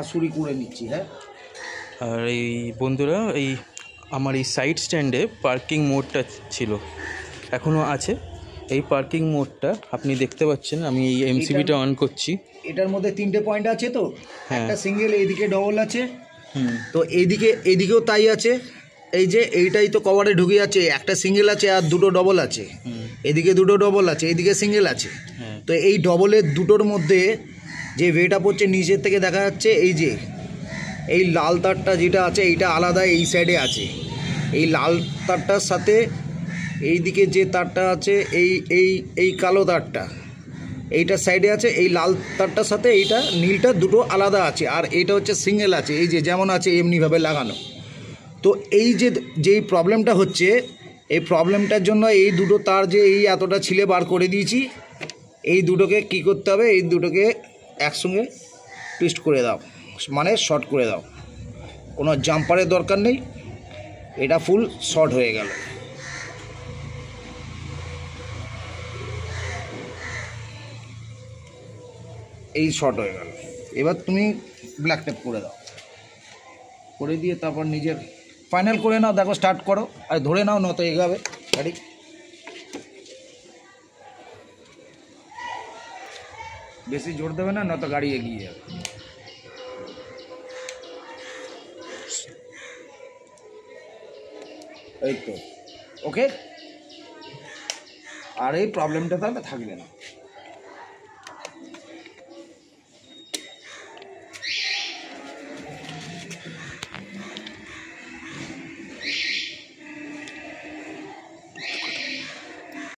আসুরি করে নিচ্ছি। হ্যাঁ, আর এই বন্ধুরা, এই আমার এই সাইড স্ট্যান্ডে পার্কিং মোডটা ছিল, এখনও আছে। এই পার্কিং মোডটা আপনি দেখতে পাচ্ছেন, আমি এই এমসিবিটা অন করছি। এটার মধ্যে 3টে পয়েন্ট আছে তো, হ্যাঁ। একটা সিঙ্গেল, এইদিকে ডবল আছে। হুম। তো এইদিকেও তাই আছে। এই যে এইটাই তো কভারে ঢুকে আছে, একটা সিঙ্গেল আছে আর দুটো ডবল আছে। এদিকে দুটো ডবল আছে, এইদিকে সিঙ্গেল আছে। হ্যাঁ। তো এই ডবলের দুটোর মধ্যে যে ওয়েট আপ হচ্ছে নিচের থেকে দেখা যাচ্ছে, এই যে এই লাল তারটা যেটা আছে এইটা আলাদা এই সাইডে আছে। এই লাল তারটার সাথে এইদিকে যে তারটা আছে, এই এই এই কালো তারটা এইটার সাইডে আছে, এই লাল তারটার সাথে এইটা নীলটা দুটো আলাদা আছে। আর এইটা হচ্ছে সিঙ্গেল আছে, এই যে যেমন আছে এমনিভাবে লাগানো। তো এই যে যেই প্রবলেমটা হচ্ছে, এই প্রবলেমটার জন্য এই দুটো তার যে এই এতটা ছিলে বার করে দিয়েছি। এই দুটোকে কি করতে হবে, এই দুটোকে একসঙ্গে টুইস্ট করে দাও, মানে শর্ট করে দাও। কোনো জাম্পারের দরকার নেই, এটা ফুল শর্ট হয়ে গেল। এই শর্ট হয়ে গেল। এবার তুমি ব্ল্যাক টেপ করে দাও, করে দিয়ে তারপর নিজের ফাইনাল করে নাও। দেখো, স্টার্ট করো আর ধরে নাও, নত এগাবে গাড়ি। বেশি জোর দেবে না, নত গাড়ি এগিয়ে যাবে। এই তো ওকে। আর এই প্রবলেমটা তাহলে থাকবে না।